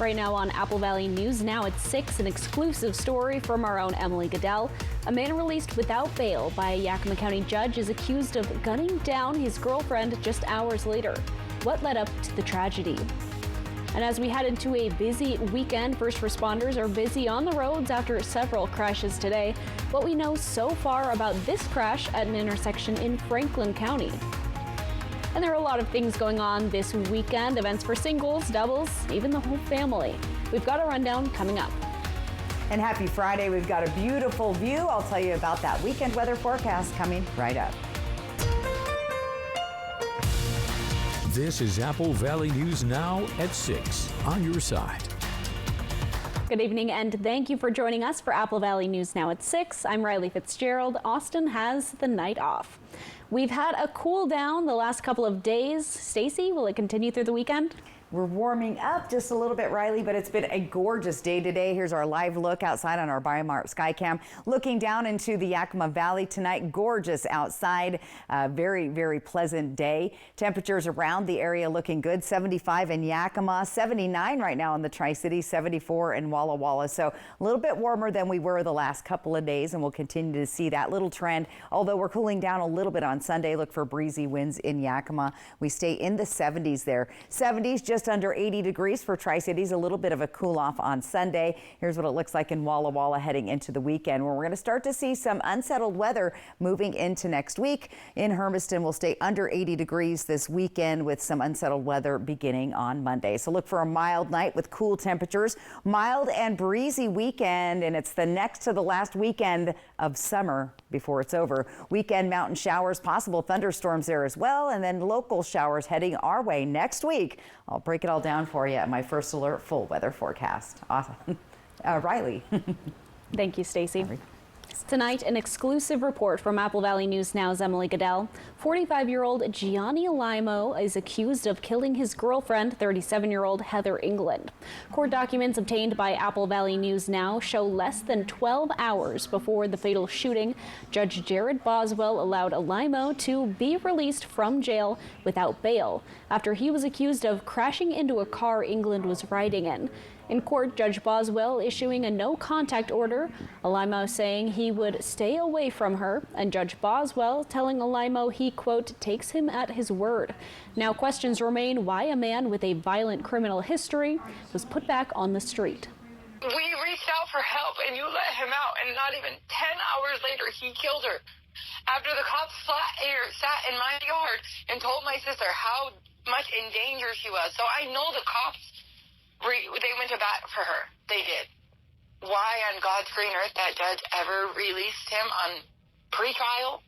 Right now on Apple Valley News Now at 6, an exclusive story from our own Emily Goodell. A man released without bail by a Yakima County judge is accused of gunning down his girlfriend just hours later. What led up to the tragedy? And as we head into a busy weekend, first responders are busy on the roads after several crashes today. What we know so far about this crash at an intersection in Franklin County. And there are a lot of things going on this weekend, events for singles, doubles, even the whole family. We've got a rundown coming up. And happy Friday, we've got a beautiful view. I'll tell you about that weekend weather forecast coming right up. This is Apple Valley News Now at 6 on your side. Good evening and thank you for joining us for Apple Valley News Now at 6. I'm Riley Fitzgerald. Austin has the night off. We've had a cool down the last couple of days. Stacy, will it continue through the weekend? We're warming up just a little bit, Riley, but it's been a gorgeous day today. Here's our live look outside on our Biomart Skycam. Looking down into the Yakima Valley tonight, gorgeous outside. Very, very pleasant day. Temperatures around the area looking good. 75 in Yakima, 79 right now in the Tri-Cities, 74 in Walla Walla. So a little bit warmer than we were the last couple of days, and we'll continue to see that little trend. Although we're cooling down a little bit on Sunday, look for breezy winds in Yakima. We stay in the 70s there. 70s just under 80 degrees for Tri-Cities, a little bit of a cool off on Sunday. Here's what it looks like in Walla Walla heading into the weekend, where we're going to start to see some unsettled weather moving into next week. In Hermiston, we'll stay under 80 degrees this weekend with some unsettled weather beginning on Monday. So look for a mild night with cool temperatures, mild and breezy weekend, and it's the next to the last weekend of summer before it's over. Weekend mountain showers, possible thunderstorms there as well, and then local showers heading our way next week. I'll break it all down for you at my first alert full weather forecast. Awesome. Riley. Thank you, Stacy. Tonight, an exclusive report from Apple Valley News Now's Emily Goodell. 45-year-old Gianni Limo is accused of killing his girlfriend, 37-year-old Heather England. Court documents obtained by Apple Valley News Now show less than 12 hours before the fatal shooting, Judge Jared Boswell allowed Limo to be released from jail without bail after he was accused of crashing into a car England was riding in. In court, Judge Boswell issuing a no-contact order, Limo saying he would stay away from her, and Judge Boswell telling Limo he, quote, takes him at his word. Now questions remain why a man with a violent criminal history was put back on the street. We reached out for help, and you let him out, and not even 10 hours later, he killed her. After the cops sat in my yard and told my sister how much in danger she was. So I know the cops, they went to bat for her. They did. Why on God's green earth that judge ever released him on pretrial?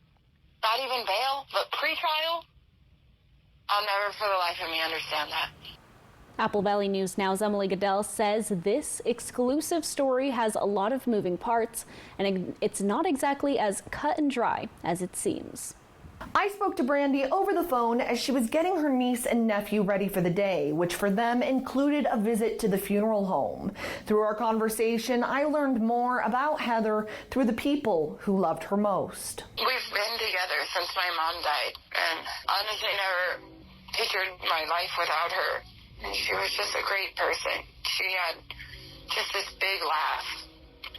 Not even bail, but pretrial? I'll never for the life of me understand that. Apple Valley News Now's Emily Goodell says this exclusive story has a lot of moving parts, and it's not exactly as cut and dry as it seems. I spoke to Brandy over the phone as she was getting her niece and nephew ready for the day, which for them included a visit to the funeral home. Through our conversation, I learned more about Heather through the people who loved her most. We've been together since my mom died, and honestly never pictured my life without her. And she was just a great person. She had just this big laugh.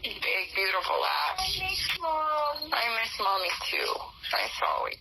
Big, beautiful laugh. I miss Mom. I miss Mommy too. I saw it.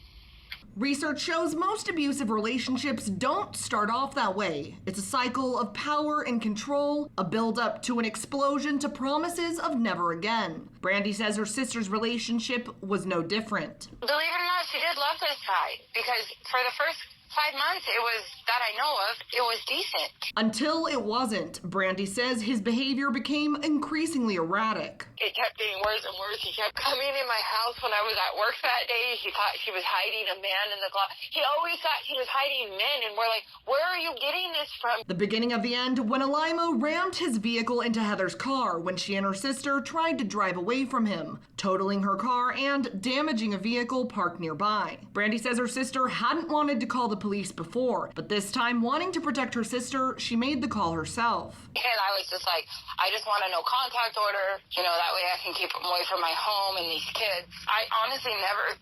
Research shows most abusive relationships don't start off that way. It's a cycle of power and control, a build-up to an explosion to promises of never again. Brandy says her sister's relationship was no different. Believe it or not, she did love this guy, because for the first 5 months, it was, that I know of, it was decent. Until it wasn't. Brandy says his behavior became increasingly erratic. It kept getting worse and worse. He kept coming in my house when I was at work that day. He thought she was hiding a man in the closet. He always thought she was hiding men, and we're like, where are you getting this from? The beginning of the end when Limo rammed his vehicle into Heather's car when she and her sister tried to drive away from him, totaling her car and damaging a vehicle parked nearby. Brandy says her sister hadn't wanted to call the police before, but this time, wanting to protect her sister, she made the call herself. And I was just like, I just want a no contact order, that way I can keep them away from my home and these kids. I honestly never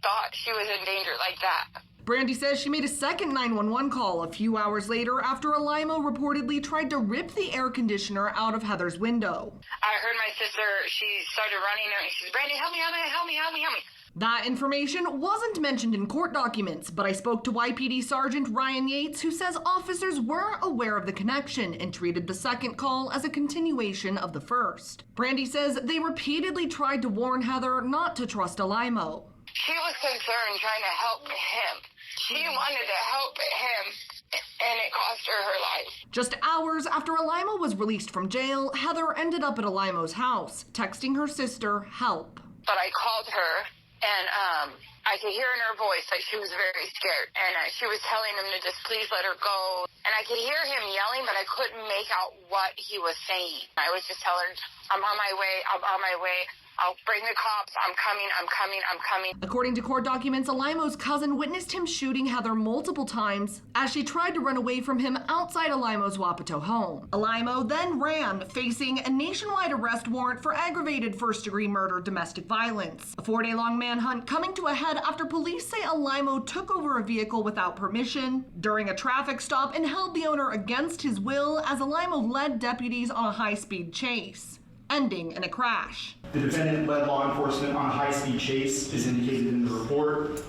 thought she was in danger like that. Brandy says she made a second 911 call a few hours later after Alimo reportedly tried to rip the air conditioner out of Heather's window. I heard my sister, she started running and she says, Brandy, help me. That information wasn't mentioned in court documents, but I spoke to YPD Sergeant Ryan Yates, who says officers were aware of the connection and treated the second call as a continuation of the first. Brandy says they repeatedly tried to warn Heather not to trust Alimo. She was concerned trying to help him. She wanted to help him, and it cost her her life. Just hours after Alimo was released from jail, Heather ended up at Alimo's house, texting her sister help. But I called her, and I could hear in her voice that she was very scared, and she was telling him to just please let her go. And I could hear him yelling, but I couldn't make out what he was saying. I was just telling her, I'm on my way. I'll bring the cops. I'm coming. According to court documents, Alimo's cousin witnessed him shooting Heather multiple times as she tried to run away from him outside Alimo's Wapato home. Alimo then ran, facing a nationwide arrest warrant for aggravated first-degree murder domestic violence. A 4-day-long manhunt coming to a head after police say Alimo took over a vehicle without permission during a traffic stop and held the owner against his will as Alimo led deputies on a high-speed chase, ending in a crash. The defendant led law enforcement on a high-speed chase, as indicated in the report,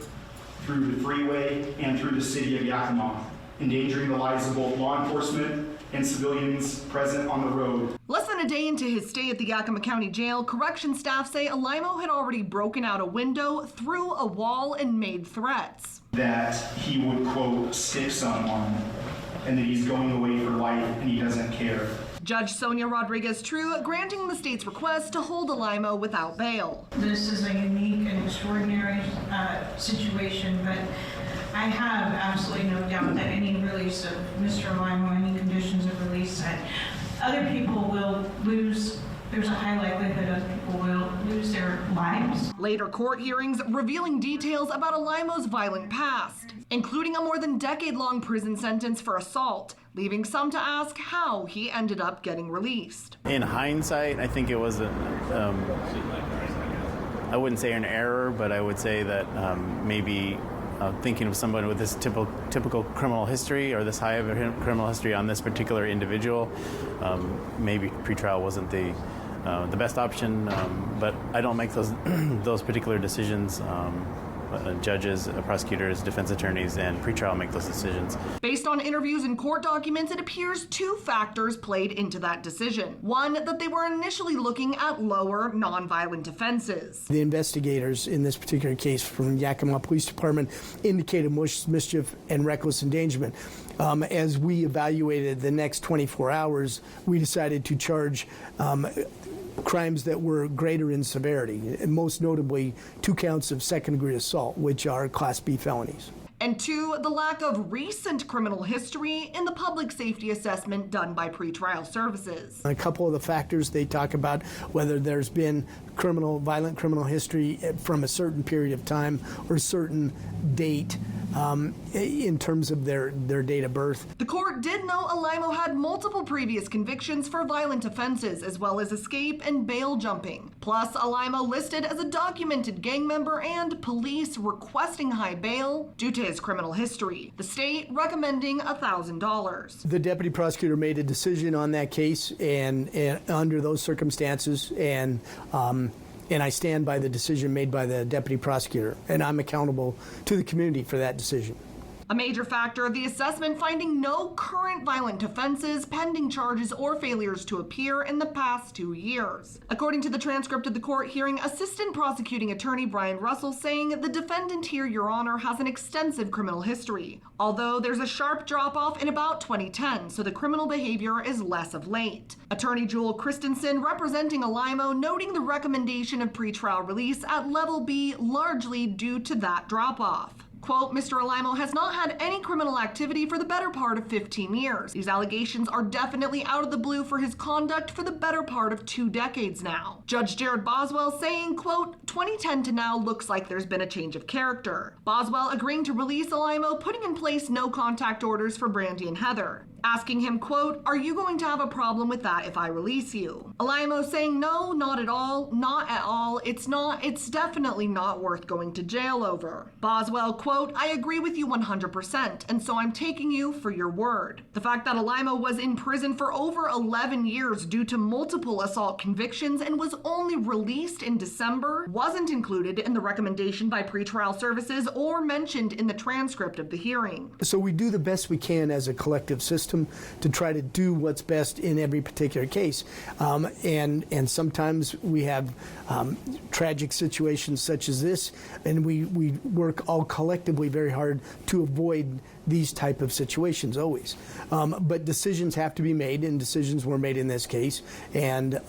through the freeway and through the city of Yakima, endangering the lives of both law enforcement and civilians present on the road. Less than a day into his stay at the Yakima County Jail, correction staff say Alimo had already broken out a window, through a wall, and made threats. That he would, quote, stick someone, and that he's going away for life and he doesn't care. Judge Sonia Rodriguez-True granting the state's request to hold Alimo without bail. This is a unique and extraordinary situation, but I have absolutely no doubt that any release of Mr. Alimo, any conditions of release, that other people will lose. There's a high likelihood of people will lose their lives. Later court hearings revealing details about Alimo's violent past, including a more than decade-long prison sentence for assault, leaving some to ask how he ended up getting released. In hindsight, I think it was I wouldn't say an error, but I would say that maybe thinking of someone with this typical criminal history or this high of a criminal history on this particular individual, maybe pretrial wasn't the best option, but I don't make those those particular decisions. Judges, prosecutors, defense attorneys, and pretrial make those decisions. Based on interviews and court documents, it appears two factors played into that decision. One, that they were initially looking at lower nonviolent offenses. The investigators in this particular case from Yakima Police Department indicated mischief and reckless endangerment. As we evaluated the next 24 hours, we decided to charge crimes that were greater in severity, and most notably 2 counts of second-degree assault, which are Class B felonies. And two, the lack of recent criminal history in the public safety assessment done by pretrial services. A couple of the factors they talk about, whether there's been violent criminal history from a certain period of time or a certain date in terms of their date of birth. The court did know Alimo had multiple previous convictions for violent offenses, as well as escape and bail jumping. Plus, Alimo listed as a documented gang member and police requesting high bail due to his criminal history. The state recommending $1,000. The deputy prosecutor made a decision on that case, and under those circumstances, and I stand by the decision made by the deputy prosecutor, and I'm accountable to the community for that decision. A major factor of the assessment finding no current violent offenses, pending charges, or failures to appear in the past 2 years. According to the transcript of the court hearing, Assistant Prosecuting Attorney Brian Russell saying the defendant here, Your Honor, has an extensive criminal history, although there's a sharp drop-off in about 2010, so the criminal behavior is less of late. Attorney Jewel Christensen, representing Alimo, noting the recommendation of pretrial release at level B largely due to that drop-off. Quote, Mr. Alimo has not had any criminal activity for the better part of 15 years. These allegations are definitely out of the blue for his conduct for the better part of 2 decades now. Judge Jared Boswell saying, quote, 2010 to now looks like there's been a change of character. Boswell agreeing to release Alimo, putting in place no contact orders for Brandy and Heather. asking him, quote, "Are you going to have a problem with that if I release you?" Alaimo saying, "No, not at all, not at all. It's definitely not worth going to jail over." Boswell, quote, "I agree with you 100%, and so I'm taking you for your word." The fact that Alaimo was in prison for over 11 years due to multiple assault convictions and was only released in December wasn't included in the recommendation by pretrial services or mentioned in the transcript of the hearing. So we do the best we can as a collective system to try to do what's best in every particular case. And sometimes we have tragic situations such as this, and we work all collectively very hard to avoid these type of situations always. But decisions have to be made, and decisions were made in this case, and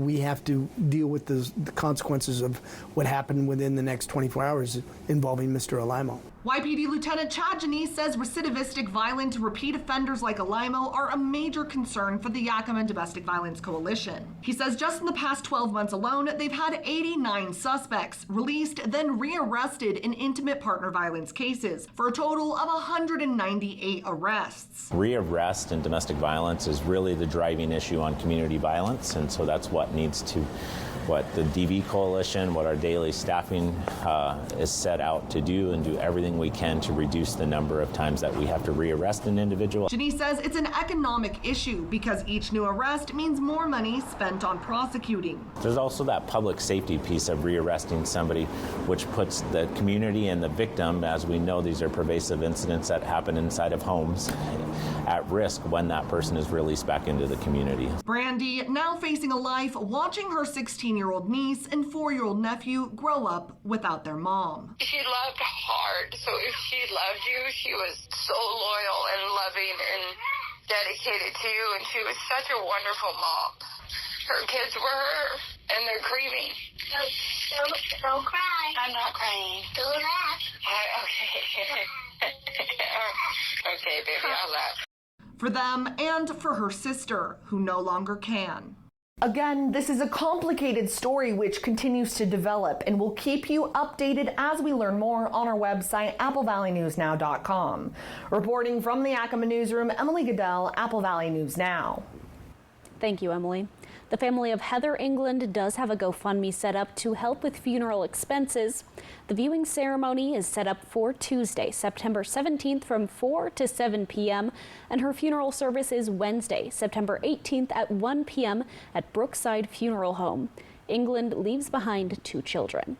we have to deal with the consequences of what happened within the next 24 hours involving Mr. Alaimo. YPD Lieutenant Chad Janice says recidivistic, violent, repeat offenders like Alaimo are a major concern for the Yakima Domestic Violence Coalition. He says just in the past 12 months alone, they've had 89 suspects released, then rearrested in intimate partner violence cases, for a total of 198 arrests. Rearrest in domestic violence is really the driving issue on community violence, and so that's what the DV Coalition, what our daily staffing is set out to do, and do everything we can to reduce the number of times that we have to rearrest an individual. Janice says it's an economic issue because each new arrest means more money spent on prosecuting. There's also that public safety piece of rearresting somebody, which puts the community and the victim, as we know these are pervasive incidents that happen inside of homes, at risk when that person is released back into the community. Brandy, now facing a life watching her 16-year-old niece and 4-year-old nephew grow up without their mom. She loved hard, so if she loved you, she was so loyal and loving and dedicated to you, and she was such a wonderful mom. Her kids were her, and they're grieving. Don't cry. I'm not crying. Don't laugh. Okay. Okay, baby, I'll laugh. For them and for her sister, who no longer can. Again, this is a complicated story which continues to develop, and we'll keep you updated as we learn more on our website, applevalleyNewsNow.com. Reporting from the Yakima newsroom, Emily Goodell, Apple Valley News Now. Thank you, Emily. The family of Heather England does have a GoFundMe set up to help with funeral expenses. The viewing ceremony is set up for Tuesday, September 17th from 4 to 7 p.m. and her funeral service is Wednesday, September 18th at 1 p.m. at Brookside Funeral Home. England leaves behind 2 children.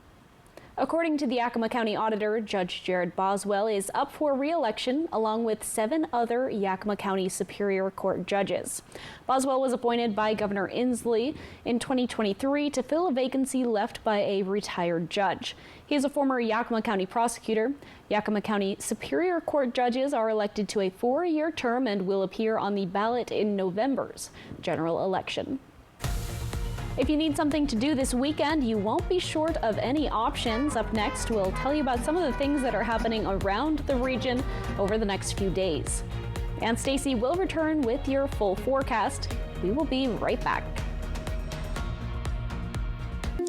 According to the Yakima County Auditor, Judge Jared Boswell is up for re-election along with 7 other Yakima County Superior Court judges. Boswell was appointed by Governor Inslee in 2023 to fill a vacancy left by a retired judge. He is a former Yakima County prosecutor. Yakima County Superior Court judges are elected to a 4-year term and will appear on the ballot in November's general election. If you need something to do this weekend, you won't be short of any options. Up next, we'll tell you about some of the things that are happening around the region over the next few days. And Stacy will return with your full forecast. We will be right back.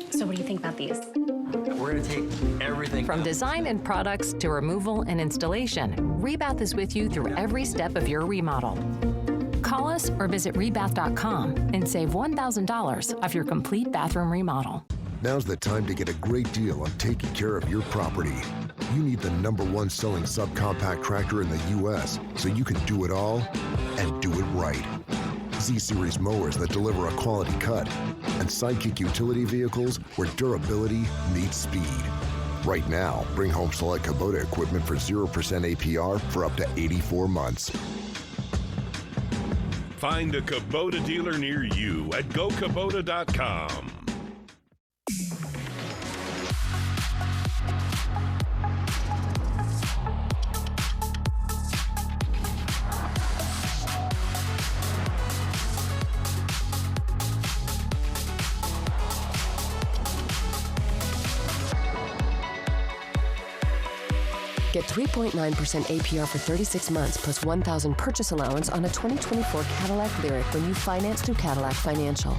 So what do you think about these? We're going to take everything. From design and products to removal and installation, Rebath is with you through every step of your remodel. Call us or visit rebath.com and save $1,000 off your complete bathroom remodel. Now's the time to get a great deal on taking care of your property. You need the #1 selling subcompact tractor in the U.S. so you can do it all and do it right. Z-Series mowers that deliver a quality cut, and Sidekick utility vehicles where durability meets speed. Right now, bring home select Kubota equipment for 0% APR for up to 84 months. Find a Kubota dealer near you at gokubota.com. Get 3.9% APR for 36 months plus $1,000 purchase allowance on a 2024 Cadillac Lyriq when you finance through Cadillac Financial.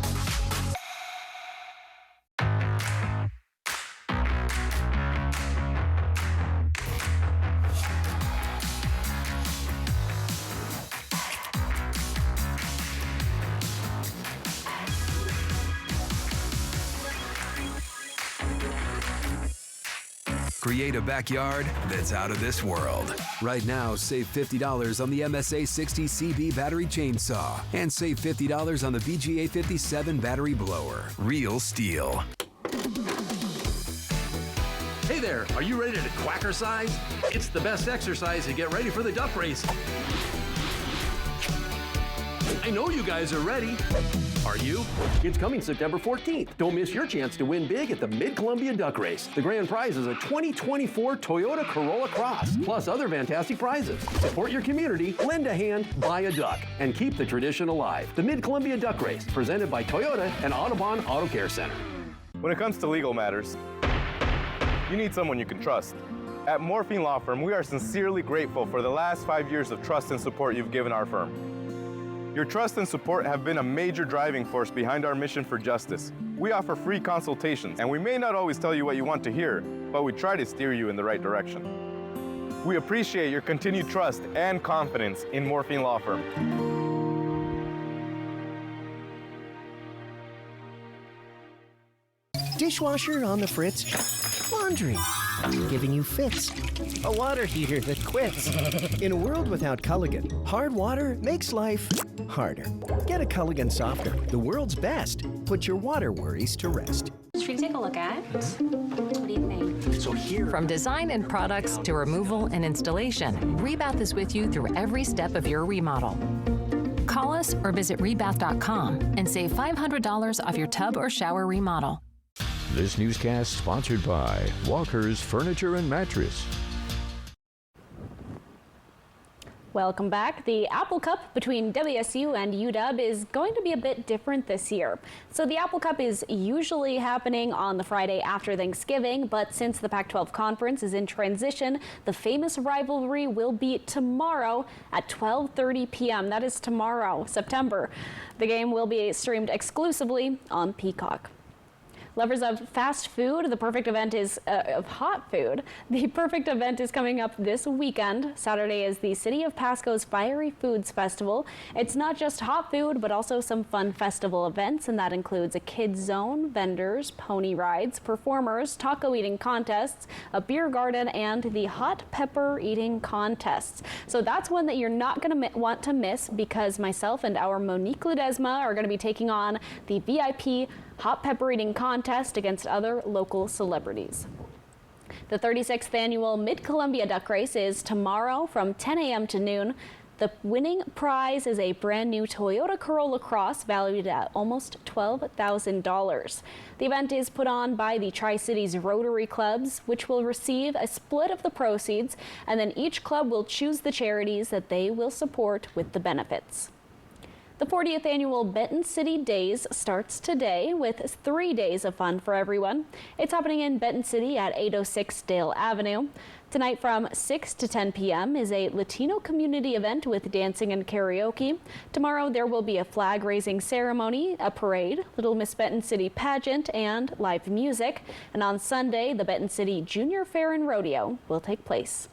create a backyard that's out of this world. Right now, save $50 on the MSA 60 CB battery chainsaw and save $50 on the VGA 57 battery blower. Real STIHL. Hey there, are you ready to quackercise? It's the best exercise to get ready for the duck race. I know you guys are ready. Are you? It's coming September 14th. Don't miss your chance to win big at the Mid-Columbia Duck Race. The grand prize is a 2024 Toyota Corolla Cross, plus other fantastic prizes. Support your community, lend a hand, buy a duck, and keep the tradition alive. The Mid-Columbia Duck Race, presented by Toyota and Audubon Auto Care Center. When it comes to legal matters, you need someone you can trust. At Morphine Law Firm, we are sincerely grateful for the last 5 years of trust and support you've given our firm. Your trust and support have been a major driving force behind our mission for justice. We offer free consultations, and we may not always tell you what you want to hear, but we try to steer you in the right direction. We appreciate your continued trust and confidence in Morphine Law Firm. Dishwasher on the fritz, laundry giving you fits, a water heater that quits. In a world without Culligan, hard water makes life harder. Get a Culligan softener, the world's best. Put your water worries to rest. Should we take a look at? What do you think? So here, From design and products to removal and installation, Rebath is with you through every step of your remodel. Call us or visit rebath.com and save $500 off your tub or shower remodel. This newscast sponsored by Walker's Furniture and Mattress. Welcome back. The Apple Cup between WSU and UW is going to be a bit different this year. So the Apple Cup is usually happening on the Friday after Thanksgiving, but since the Pac-12 conference is in transition, the famous rivalry will be tomorrow at 12:30 p.m. That is tomorrow, September. The game will be streamed exclusively on Peacock. Lovers of fast food, the perfect event is of hot food. The perfect event is coming up this weekend. Saturday is the City of Pasco's Fiery Foods Festival. It's not just hot food, but also some fun festival events, and that includes a kids zone, vendors, pony rides, performers, taco eating contests, a beer garden, and the hot pepper eating contests. So that's one that you're not going to want to miss, because myself and our Monique Ledesma are going to be taking on the VIP hot pepper eating contest against other local celebrities. The 36th annual Mid-Columbia Duck Race is tomorrow from 10 a.m. to noon. The winning prize is a brand new Toyota Corolla Cross valued at almost $12,000. The event is put on by the Tri-Cities Rotary Clubs, which will receive a split of the proceeds, and then each club will choose the charities that they will support with the benefits. The 40th annual Benton City Days starts today with 3 days of fun for everyone. It's happening in Benton City at 806 Dale Avenue. Tonight from 6 to 10 p.m. is a Latino community event with dancing and karaoke. Tomorrow there will be a flag-raising ceremony, a parade, Little Miss Benton City pageant, and live music. And on Sunday, the Benton City Junior Fair and Rodeo will take place.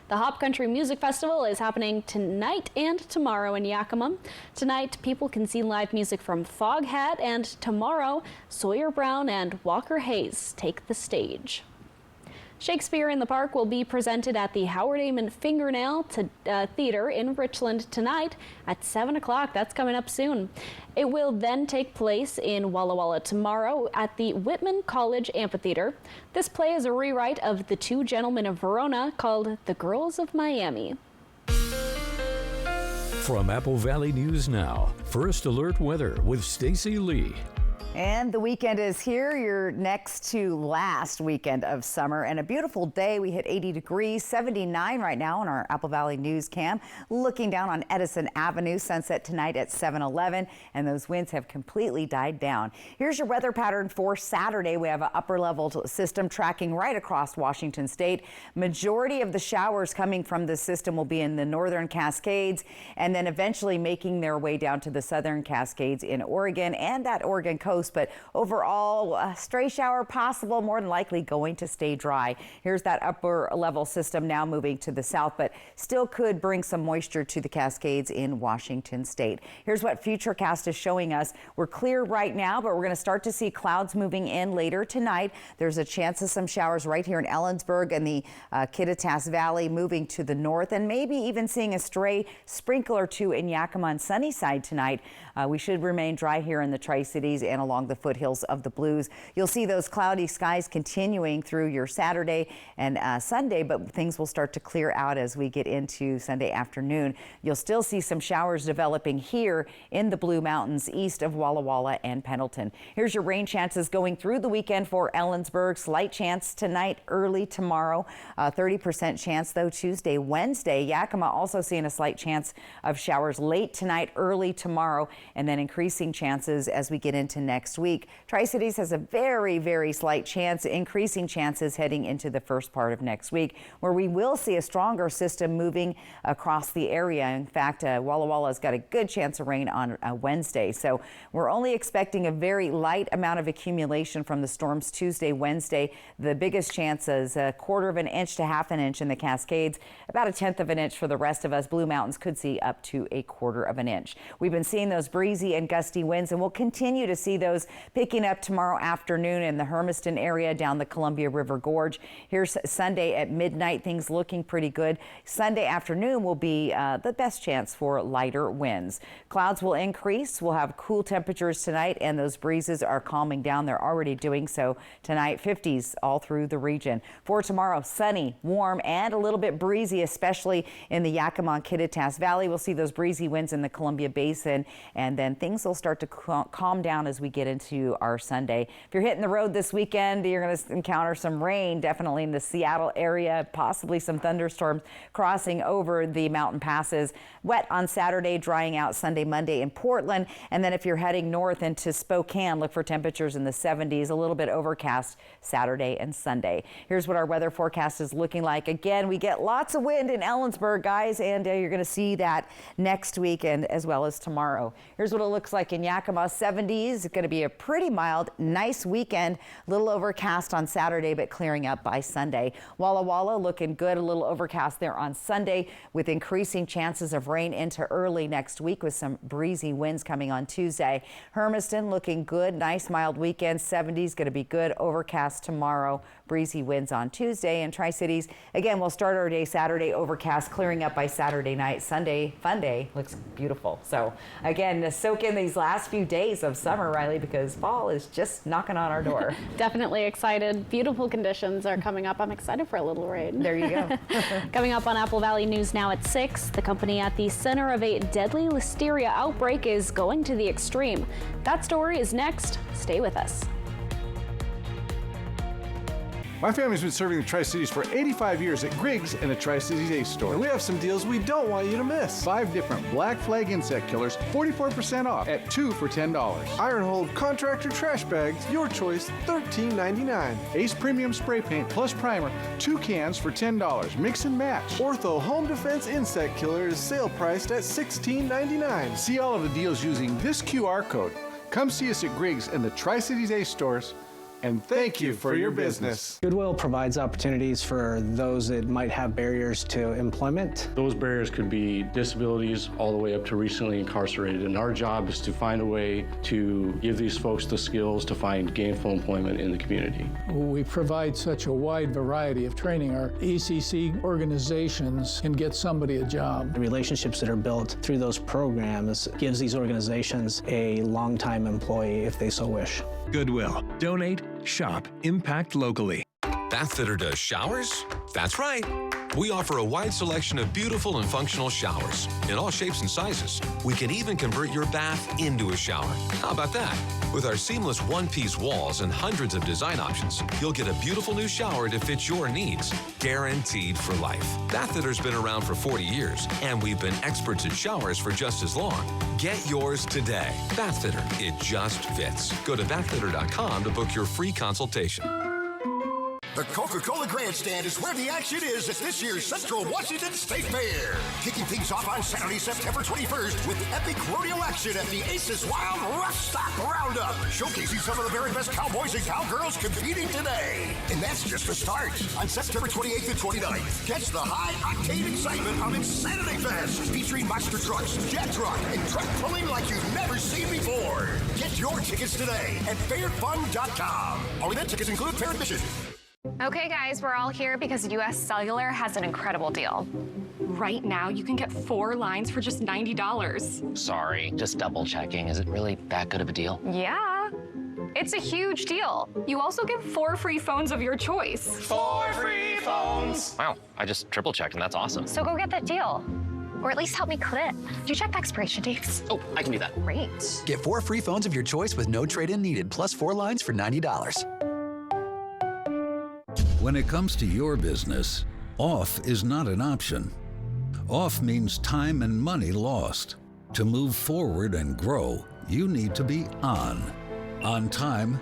The Hop Country Music Festival is happening tonight and tomorrow in Yakima. Tonight, people can see live music from Foghat, and tomorrow, Sawyer Brown and Walker Hayes take the stage. Shakespeare in the Park will be presented at the Howard Amon Fingernail Theater in Richland tonight at 7 o'clock. That's coming up soon. It will then take place in Walla Walla tomorrow at the Whitman College Amphitheater. This play is a rewrite of The Two Gentlemen of Verona called The Girls of Miami. From Apple Valley News Now, First Alert Weather with Stacy Lee. And the weekend is here, your next to last weekend of summer, and a beautiful day. We hit 80 degrees, 79 right now on our Apple Valley News Cam. Looking down on Edison Avenue, sunset tonight at 7:11, and those winds have completely died down. Here's your weather pattern for Saturday. We have an upper level system tracking right across Washington state. Majority of the showers coming from this system will be in the northern Cascades, and then eventually making their way down to the southern Cascades in Oregon and that Oregon coast coast, but overall, a stray shower possible, more than likely going to stay dry. Here's that upper level system now moving to the south, but still could bring some moisture to the Cascades in Washington state. Here's what Futurecast is showing us. We're clear right now, but we're going to start to see clouds moving in later tonight. There's a chance of some showers right here in Ellensburg and the Kittitas Valley, moving to the north, and maybe even seeing a stray sprinkle or two in Yakima and Sunnyside tonight. We should remain dry here in the Tri-Cities and along the foothills of the Blues. You'll see those cloudy skies continuing through your Saturday and Sunday, but things will start to clear out as we get into Sunday afternoon. You'll still see some showers developing here in the Blue Mountains east of Walla Walla and Pendleton. Here's your rain chances going through the weekend for Ellensburg. Slight chance tonight, early tomorrow. 30% chance though Tuesday, Wednesday. Yakima also seeing a slight chance of showers late tonight, early tomorrow, and then increasing chances as we get into next week. Tri-Cities has a very, very slight chance, increasing chances heading into the first part of next week, where we will see a stronger system moving across the area. In fact, Walla Walla's got a good chance of rain on Wednesday. So we're only expecting a very light amount of accumulation from the storms Tuesday, Wednesday. The biggest chance is a 1/4 of an inch to 1/2 inch in the Cascades, about 1/10 of an inch for the rest of us. Blue Mountains could see up to a 1/4 of an inch. We've been seeing those breezy and gusty winds, and we'll continue to see those picking up tomorrow afternoon in the Hermiston area down the Columbia River Gorge. Here's Sunday at midnight, things looking pretty good. Sunday afternoon will be the best chance for lighter winds. Clouds will increase. We'll have cool temperatures tonight, and those breezes are calming down. They're already doing so tonight. 50s all through the region. For tomorrow, sunny, warm, and a little bit breezy, especially in the Yakima and Kittitas Valley. We'll see those breezy winds in the Columbia Basin, and then things will start to calm down as we get into our Sunday. If you're hitting the road this weekend, you're going to encounter some rain, definitely in the Seattle area, possibly some thunderstorms crossing over the mountain passes. Wet on Saturday, drying out Sunday, Monday in Portland. And then if you're heading north into Spokane, look for temperatures in the 70s, a little bit overcast Saturday and Sunday. Here's what our weather forecast is looking like. Again, we get lots of wind in Ellensburg, guys, and you're going to see that next weekend as well as tomorrow. Here's what it looks like in Yakima. 70s. It's going to be a pretty mild, nice weekend. A little overcast on Saturday, but clearing up by Sunday. Walla Walla looking good. A little overcast there on Sunday with increasing chances of rain into early next week with some breezy winds coming on Tuesday. Hermiston looking good. Nice mild weekend. 70s going to be good. Overcast tomorrow. Breezy winds on Tuesday. And Tri-Cities, again, we'll start our day Saturday overcast, clearing up by Saturday night. Sunday, fun day, looks beautiful. So again, soak in these last few days of summer, Riley, because fall is just knocking on our door. Definitely excited. Beautiful conditions are coming up. I'm excited for a little rain. There you go. Coming up on Apple Valley News now at 6, the company at the center of a deadly listeria outbreak is going to the extreme. That story is next. Stay with us. My family's been serving the Tri-Cities for 85 years at Griggs and the Tri-Cities Ace Store. And we have some deals we don't want you to miss. 5 different Black Flag insect killers, 44% off at 2 for $10. Iron Hold contractor trash bags, your choice, $13.99. Ace Premium Spray Paint plus Primer, 2 cans for $10. Mix and match. Ortho Home Defense Insect Killer is sale priced at $16.99. See all of the deals using this QR code. Come see us at Griggs and the Tri-Cities Ace stores. And thank you for your business. Goodwill provides opportunities for those that might have barriers to employment. Those barriers could be disabilities all the way up to recently incarcerated. And our job is to find a way to give these folks the skills to find gainful employment in the community. We provide such a wide variety of training. Our ACC organizations can get somebody a job. The relationships that are built through those programs gives these organizations a long-time employee if they so wish. Goodwill. Donate, shop, impact locally. Bathfitter does showers? That's right. We offer a wide selection of beautiful and functional showers in all shapes and sizes. We can even convert your bath into a shower. How about that? With our seamless one-piece walls and hundreds of design options, you'll get a beautiful new shower to fit your needs, guaranteed for life. Bathfitter's been around for 40 years, and we've been experts at showers for just as long. Get yours today. Bathfitter, it just fits. Go to bathfitter.com to book your free consultation. The Coca-Cola Grandstand is where the action is at this year's Central Washington State Fair. Kicking things off on Saturday, September 21st with epic rodeo action at the Aces Wild Rough Stock Roundup, showcasing some of the very best cowboys and cowgirls competing today. And that's just the start. On September 28th and 29th, catch the high-octane excitement of Insanity Fest, featuring monster trucks, jet truck, and truck pulling like you've never seen before. Get your tickets today at fairfun.com. All event tickets include fair admission. Okay, guys, we're all here because US Cellular has an incredible deal. Right now, you can get 4 lines for just $90. Sorry, just double checking. Is it really that good of a deal? Yeah, it's a huge deal. You also get 4 free phones of your choice. 4 free phones! Wow, I just triple checked and that's awesome. So go get that deal. Or at least help me clip. Did you check the expiration dates? Oh, I can do that. Great. Get 4 free phones of your choice with no trade-in needed, plus 4 lines for $90. When it comes to your business, off is not an option. Off means time and money lost. To move forward and grow, you need to be on time,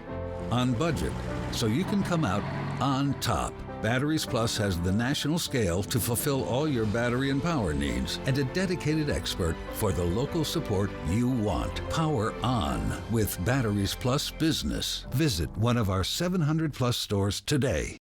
on budget, so you can come out on top. Batteries Plus has the national scale to fulfill all your battery and power needs and a dedicated expert for the local support you want. Power on with Batteries Plus Business. Visit one of our 700 plus stores today.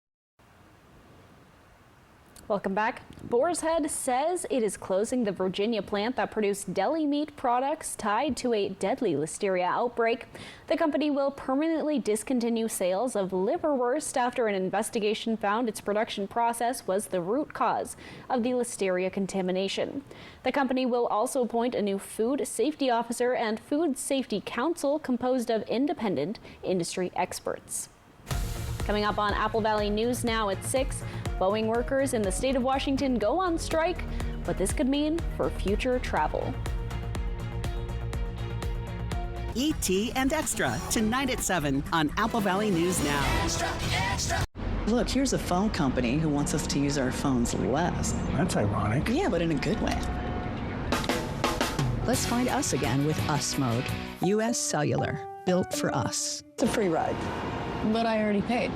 Welcome back. Boar's Head says it is closing the Virginia plant that produced deli meat products tied to a deadly listeria outbreak. The company will permanently discontinue sales of liverwurst after an investigation found its production process was the root cause of the listeria contamination. The company will also appoint a new food safety officer and food safety council composed of independent industry experts. Coming up on Apple Valley News Now at 6, Boeing workers in the state of Washington go on strike, what this could mean for future travel. E.T. and Extra, tonight at 7 on Apple Valley News Now. Extra, extra. Look, here's a phone company who wants us to use our phones less. That's ironic. Yeah, but in a good way. Let's find us again with Us Mode. US Cellular, built for us. It's a free ride. But I already paid.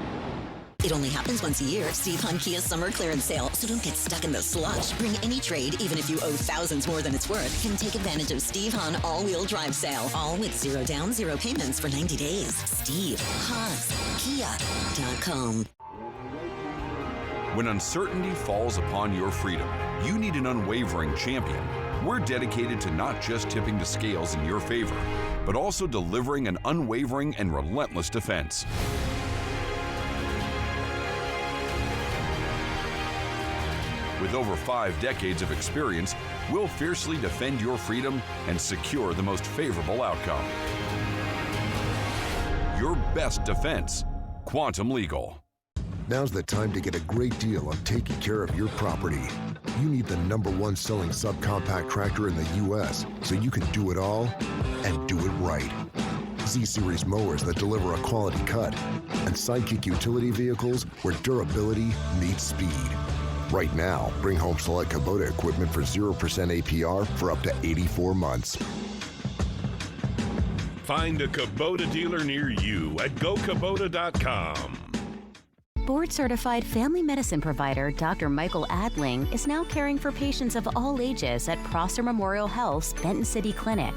It only happens once a year. Steve Hunt Kia's summer clearance sale. So don't get stuck in the slush. Bring any trade, even if you owe thousands more than it's worth. Can take advantage of Steve Hunt all-wheel drive sale. All with 0 down, 0 payments for 90 days. Steve Hunt Kia.com. When uncertainty falls upon your freedom, you need an unwavering champion. We're dedicated to not just tipping the scales in your favor, but also delivering an unwavering and relentless defense. With over 5 decades of experience, we'll fiercely defend your freedom and secure the most favorable outcome. Your best defense, Quantum Legal. Now's the time to get a great deal on taking care of your property. You need the #1 selling subcompact tractor in the U.S. so you can do it all and do it right. Z-Series mowers that deliver a quality cut, and Sidekick utility vehicles where durability meets speed. Right now, bring home select Kubota equipment for 0% APR for up to 84 months. Find a Kubota dealer near you at GoKubota.com. Board-certified family medicine provider Dr. Michael Adling is now caring for patients of all ages at Prosser Memorial Health's Benton City Clinic.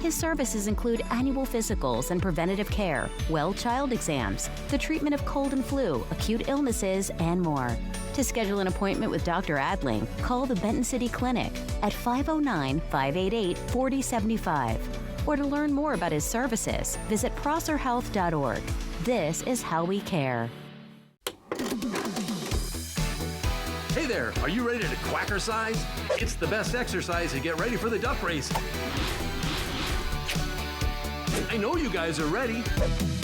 His services include annual physicals and preventative care, well child exams, the treatment of cold and flu, acute illnesses, and more. To schedule an appointment with Dr. Adling, call the Benton City Clinic at 509-588-4075. Or to learn more about his services, visit prosserhealth.org. This is how we care. Hey there, are you ready to quackercise? It's the best exercise to get ready for the duck race. I know you guys are ready.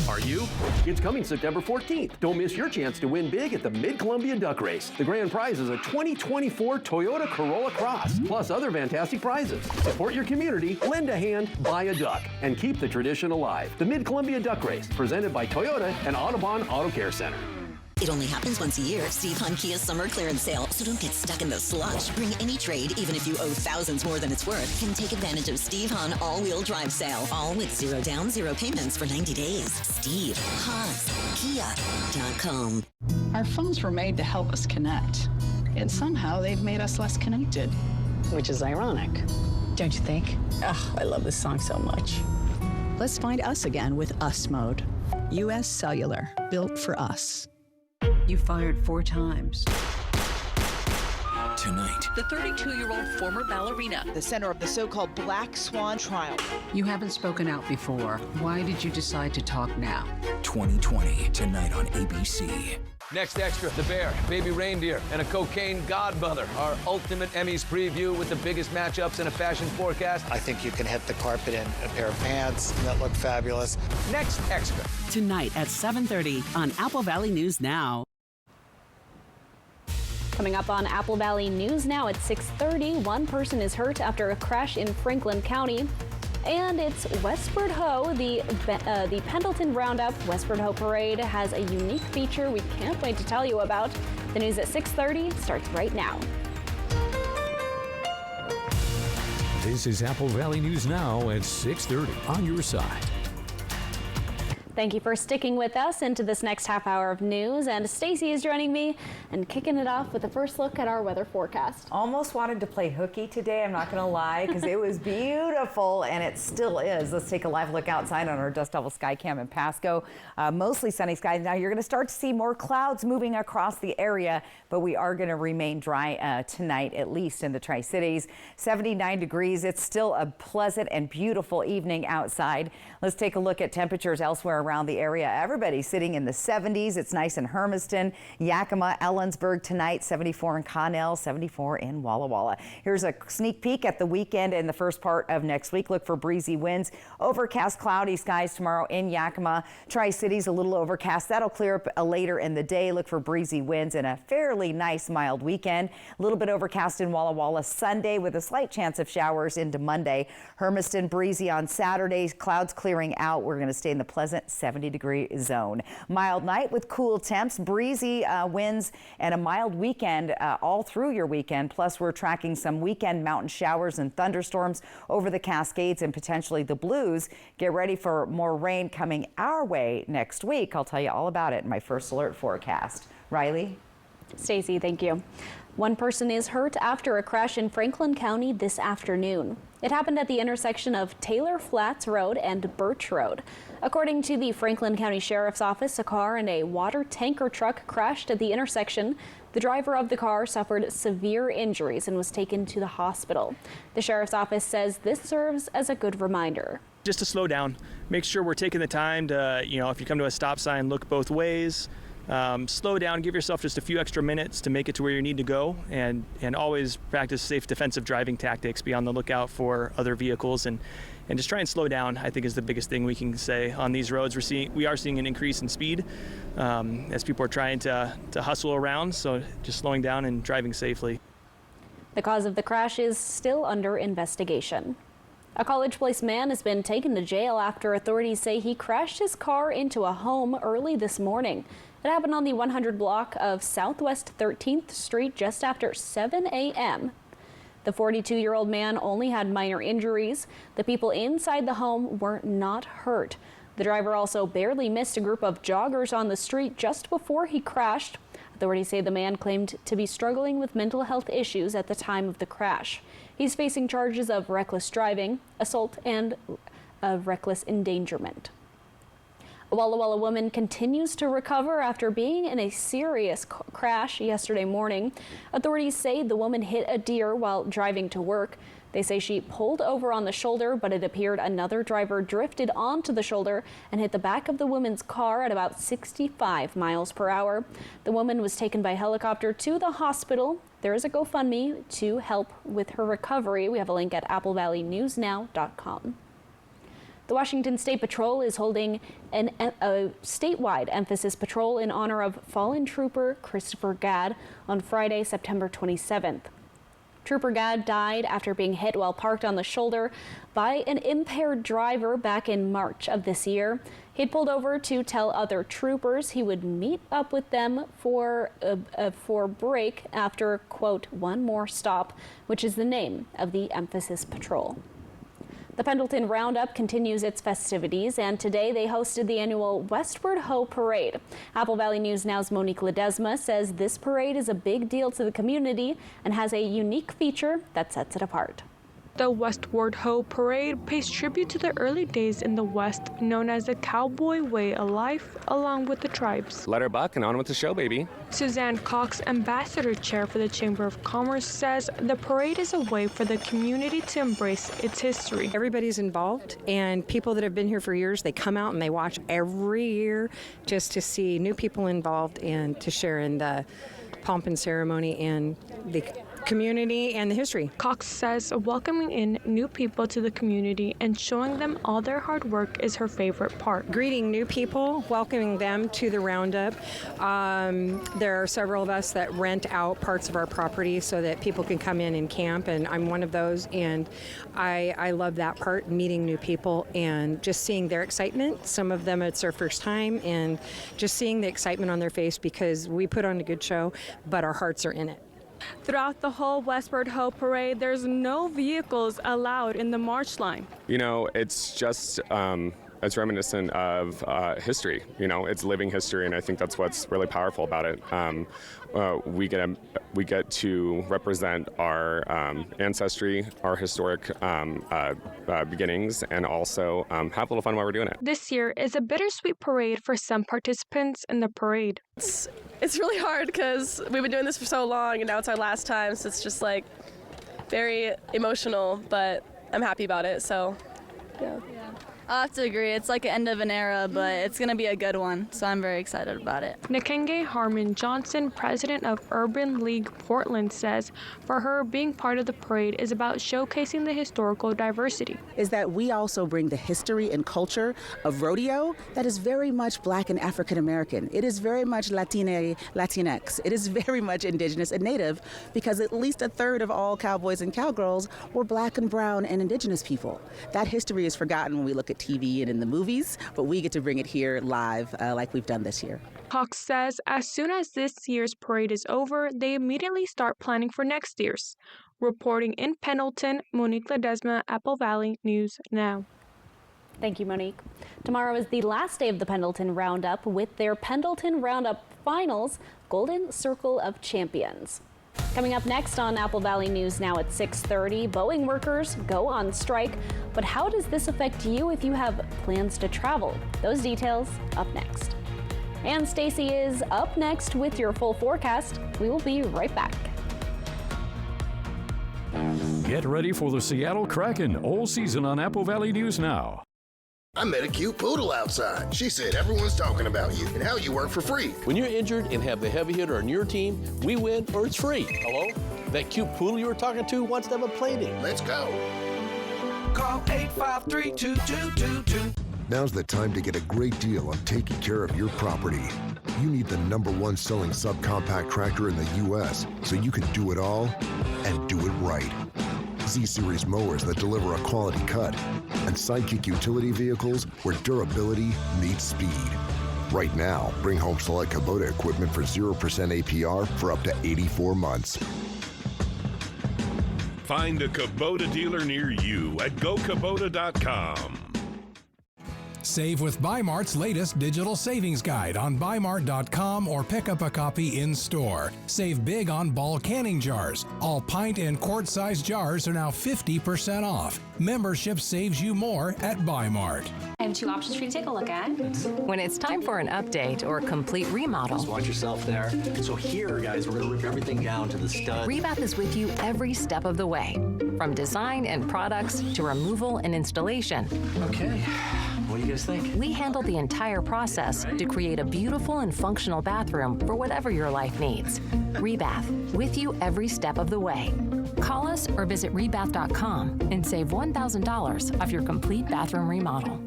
Are you? It's coming September 14th. Don't miss your chance to win big at the Mid-Columbia Duck Race. The grand prize is a 2024 Toyota Corolla Cross, plus other fantastic prizes. Support your community, lend a hand, buy a duck, and keep the tradition alive. The Mid-Columbia Duck Race, presented by Toyota and Audubon Auto Care Center. It only happens once a year. Steve Hunt Kia's summer clearance sale. So don't get stuck in the slush. Bring any trade, even if you owe thousands more than it's worth. Can take advantage of Steve Hunt all-wheel drive sale. All with 0 down, 0 payments for 90 days. Steve Hunt Kia.com. Our phones were made to help us connect, and somehow they've made us less connected, which is ironic. Don't you think? Oh, I love this song so much. Let's find us again with Us Mode. U.S. Cellular, built for us. You fired 4 times. Tonight, The 32-year-old former ballerina. The center of the so-called Black Swan trial. You haven't spoken out before. Why did you decide to talk now? 2020, tonight on ABC. Next Extra, The Bear, Baby Reindeer, and a Cocaine Godmother. Our ultimate Emmys preview with the biggest matchups and a fashion forecast. I think you can hit the carpet in a pair of pants that look fabulous. Next Extra. Tonight at 7:30 on Apple Valley News Now. Coming up on Apple Valley News Now at 6:30, one person is hurt after a crash in Franklin County. And it's Westward Ho, the Pendleton Roundup Westward Ho Parade has a unique feature we can't wait to tell you about. The news at 6:30 starts right now. This is Apple Valley News Now at 6:30 on your side. Thank you for sticking with us into this next half hour of news. And Stacy is joining me and kicking it off with a first look at our weather forecast. Almost wanted to play hooky today, I'm not going to lie, because it was beautiful and it still is. Let's take a live look outside on our Dust Devil Sky Cam in Pasco. Mostly sunny skies. Now you're going to start to see more clouds moving across the area, but we are going to remain dry tonight, at least in the Tri-Cities. 79 degrees. It's still a pleasant and beautiful evening outside. Let's take a look at temperatures elsewhere around the area. Everybody's sitting in the 70s. It's nice in Hermiston, Yakima, Ellensburg tonight, 74 in Connell, 74 in Walla Walla. Here's a sneak peek at the weekend and the first part of next week. Look for breezy winds, overcast, cloudy skies tomorrow in Yakima. Tri-Cities a little overcast. That'll clear up later in the day. Look for breezy winds and a fairly nice mild weekend. A little bit overcast in Walla Walla Sunday with a slight chance of showers into Monday. Hermiston breezy on Saturday. Clouds clearing out. We're going to stay in the pleasant 70-degree zone. Mild night with cool temps, breezy winds, and a mild weekend all through your weekend. Plus, we're tracking some weekend mountain showers and thunderstorms over the Cascades and potentially the Blues. Get ready for more rain coming our way next week. I'll tell you all about it in my first alert forecast. Riley? Stacy, thank you. One person is hurt after a crash in Franklin County this afternoon. It happened at the intersection of Taylor Flats Road and Birch Road. According to the Franklin County Sheriff's Office, a car and a water tanker truck crashed at the intersection. The driver of the car suffered severe injuries and was taken to the hospital. The Sheriff's Office says this serves as a good reminder. Just to slow down, make sure we're taking the time to, if you come to a stop sign, look both ways. Slow down, give yourself just a few extra minutes to make it to where you need to go, and always practice safe defensive driving tactics. Be on the lookout for other vehicles and just try and slow down, I think, is the biggest thing we can say on these roads. We are seeing an increase in speed as people are trying to hustle around, so just slowing down and driving safely. The cause of the crash is still under investigation. A College Place man has been taken to jail after authorities say he crashed his car into a home early this morning. It happened on the 100 block of Southwest 13th Street just after 7 a.m. The 42-year-old man only had minor injuries. The people inside the home were not hurt. The driver also barely missed a group of joggers on the street just before he crashed. Authorities say the man claimed to be struggling with mental health issues at the time of the crash. He's facing charges of reckless driving, assault, and reckless endangerment. A Walla Walla woman continues to recover after being in a serious crash yesterday morning. Authorities say the woman hit a deer while driving to work. They say she pulled over on the shoulder, but it appeared another driver drifted onto the shoulder and hit the back of the woman's car at about 65 miles per hour. The woman was taken by helicopter to the hospital. There is a GoFundMe to help with her recovery. We have a link at applevalleynewsnow.com. The Washington State Patrol is holding a statewide emphasis patrol in honor of fallen trooper Christopher Gadd on Friday, September 27th. Trooper Gadd died after being hit while parked on the shoulder by an impaired driver back in March of this year. He'd pulled over to tell other troopers he would meet up with them for a break after, quote, one more stop, which is the name of the emphasis patrol. The Pendleton Roundup continues its festivities, and today they hosted the annual Westward Ho Parade. Apple Valley News Now's Monique Ledesma says this parade is a big deal to the community and has a unique feature that sets it apart. The Westward Ho Parade pays tribute to the early days in the West, known as the cowboy way of life, along with the tribes. Let her buck and on with the show, baby. Suzanne Cox, ambassador chair for the Chamber of Commerce, says the parade is a way for the community to embrace its history. Everybody's involved, and people that have been here for years, they come out and they watch every year just to see new people involved and to share in the pomp and ceremony and the community and the history. Cox says welcoming in new people to the community and showing them all their hard work is her favorite part. Greeting new people, welcoming them to the Roundup. There are several of us that rent out parts of our property so that people can come in and camp, and I'm one of those, and I love that part, meeting new people and just seeing their excitement. Some of them it's their first time, and just seeing the excitement on their face because we put on a good show, but our hearts are in it. Throughout the whole Westward Ho Parade, there's no vehicles allowed in the march line. You know, it's just it's reminiscent of history. You know, it's living history, and I think that's what's really powerful about it. We get to represent our ancestry, our historic beginnings, and also have a little fun while we're doing it. This year is a bittersweet parade for some participants in the parade. It's really hard because we've been doing this for so long, and now it's our last time, so it's just like very emotional, but I'm happy about it, so yeah. I have to agree. It's like an end of an era, but it's going to be a good one, so I'm very excited about it. Nakenge Harmon Johnson, president of Urban League Portland, says for her, being part of the parade is about showcasing the historical diversity. Is that we also bring the history and culture of rodeo that is very much Black and African American. It is very much Latinx. It is very much indigenous and native, because at least a third of all cowboys and cowgirls were Black and brown and indigenous people. That history is forgotten when we look at TV and in the movies, but we get to bring it here live like we've done this year. Cox says as soon as this year's parade is over, they immediately start planning for next year's. Reporting in Pendleton, Monique Ledesma, Apple Valley News Now. Thank you, Monique. Tomorrow is the last day of the Pendleton Roundup with their Pendleton Roundup Finals Golden Circle of Champions. Coming up next on Apple Valley News Now at 6:30, Boeing workers go on strike. But how does this affect you if you have plans to travel? Those details up next. And Stacy is up next with your full forecast. We will be right back. Get ready for the Seattle Kraken all season on Apple Valley News Now. I met a cute poodle outside. She said everyone's talking about you and how you work for free. When you're injured and have the heavy hitter on your team, we win or it's free. Hello? That cute poodle you were talking to wants to have a play date. Let's go. Call 853-2222. Now's the time to get a great deal on taking care of your property. You need the #1 selling subcompact tractor in the U.S. so you can do it all and do it right. Z-Series mowers that deliver a quality cut, and Sidekick utility vehicles where durability meets speed. Right now, bring home select Kubota equipment for 0% APR for up to 84 months. Find a Kubota dealer near you at GoKubota.com. Save with Bi-Mart's latest digital savings guide on Bi-Mart.com or pick up a copy in store. Save big on Ball canning jars. All pint and quart-sized jars are now 50% off. Membership saves you more at Bi-Mart. I have 2 options for you to take a look at. When it's time for an update or complete remodel. Just watch yourself there. So here, guys, we're going to rip everything down to the stud. Rebath is with you every step of the way. From design and products to removal and installation. Okay. What do you guys think? We handle the entire process to create a beautiful and functional bathroom for whatever your life needs. Rebath, with you every step of the way. Call us or visit rebath.com and save $1,000 off your complete bathroom remodel.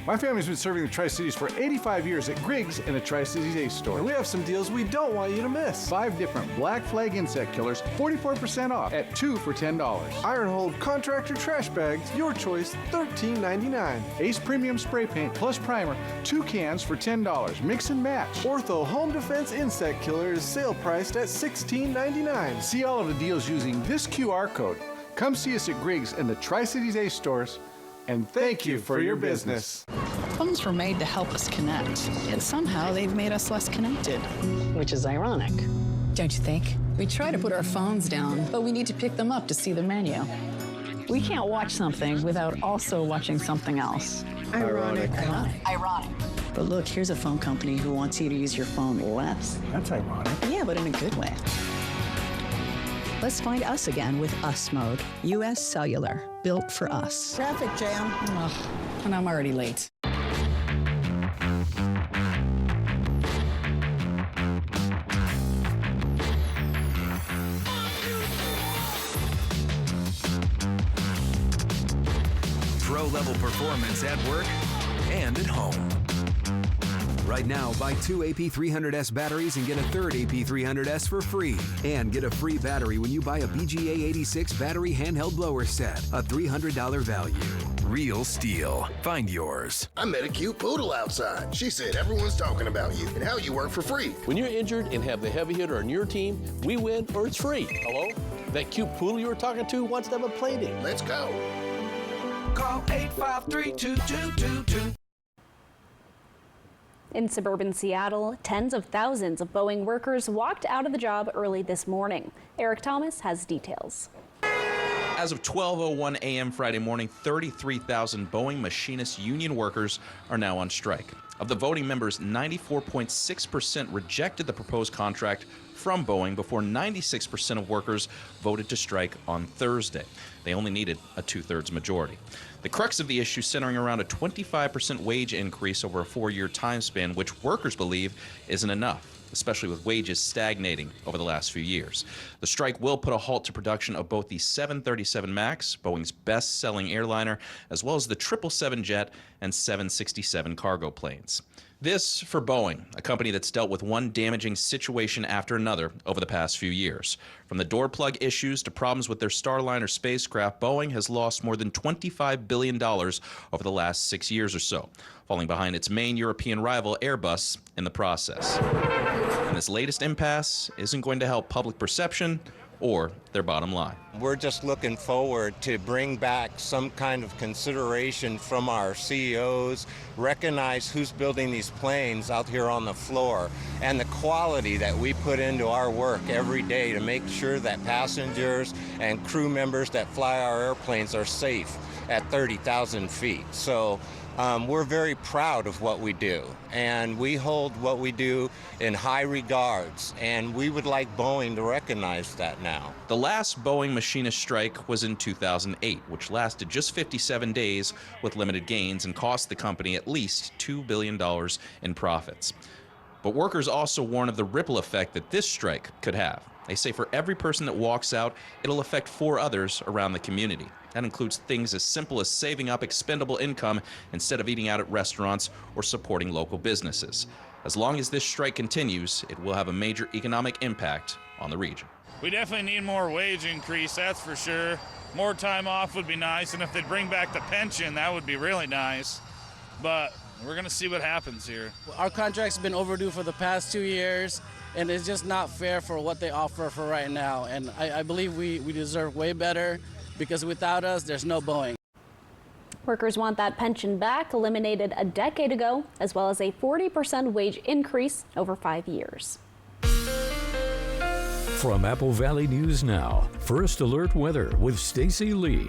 My family's been serving the Tri-Cities for 85 years at Griggs in the Tri-Cities Ace store. And we have some deals we don't want you to miss. 5 different Black Flag insect killers, 44% off at 2 for $10. Iron Hold contractor trash bags, your choice, $13.99. Ace Premium Spray Paint plus Primer, 2 cans for $10. Mix and match. Ortho Home Defense Insect Killer is sale priced at $16.99. See all of the deals using this QR code. Come see us at Griggs in the Tri-Cities Ace stores And thank you for your business. Phones were made to help us connect, yet somehow they've made us less connected. Which is ironic. Don't you think? We try to put our phones down, but we need to pick them up to see the menu. We can't watch something without also watching something else. Ironic. Ironic. But look, here's a phone company who wants you to use your phone less. That's ironic. Yeah, but in a good way. Let's find us again with Us Mode. U.S. Cellular, built for us. Traffic jam. Ugh, and I'm already late. Pro-level performance at work and at home. Right now, buy 2 AP300S batteries and get a third AP300S for free. And get a free battery when you buy a BGA 86 battery handheld blower set, a $300 value. Real steel. Find yours. I met a cute poodle outside. She said everyone's talking about you and how you work for free. When you're injured and have the heavy hitter on your team, we win or it's free. Hello? That cute poodle you were talking to wants to have a play date. Let's go. Call 853-2222. In suburban Seattle, tens of thousands of Boeing workers walked out of the job early this morning. Eric Thomas has details. As of 12:01 a.m. Friday morning, 33,000 Boeing machinist union workers are now on strike. Of the voting members, 94.6% rejected the proposed contract from Boeing before 96% of workers voted to strike on Thursday. They only needed a 2/3 majority. The crux of the issue centering around a 25% wage increase over a 4-year time span, which workers believe isn't enough, especially with wages stagnating over the last few years. The strike will put a halt to production of both the 737 MAX, Boeing's best-selling airliner, as well as the 777 jet and 767 cargo planes. This for Boeing, a company that's dealt with one damaging situation after another over the past few years. From the door plug issues to problems with their Starliner spacecraft, Boeing has lost more than $25 billion over the last 6 years or so, falling behind its main European rival Airbus in the process. And this latest impasse isn't going to help public perception or their bottom line. We're just looking forward to bring back some kind of consideration from our CEOs, recognize who's building these planes out here on the floor, and the quality that we put into our work every day to make sure that passengers and crew members that fly our airplanes are safe at 30,000 feet. So we're very proud of what we do, and we hold what we do in high regards, and we would like Boeing to recognize that now. The last Boeing machinist strike was in 2008, which lasted just 57 days with limited gains and cost the company at least $2 billion in profits. But workers also warn of the ripple effect that this strike could have. They say for every person that walks out, it'll affect 4 others around the community. That includes things as simple as saving up expendable income instead of eating out at restaurants or supporting local businesses. As long as this strike continues, it will have a major economic impact on the region. We definitely need more wage increase, that's for sure. More time off would be nice, and if they'd bring back the pension, that would be really nice. But we're going to see what happens here. Our contract's been overdue for the past 2 years, and it's just not fair for what they offer for right now. And I believe we deserve way better, because without us, there's no Boeing. Workers want that pension back, eliminated a decade ago, as well as a 40% wage increase over 5 years. From Apple Valley News Now, First Alert Weather with Stacy Lee.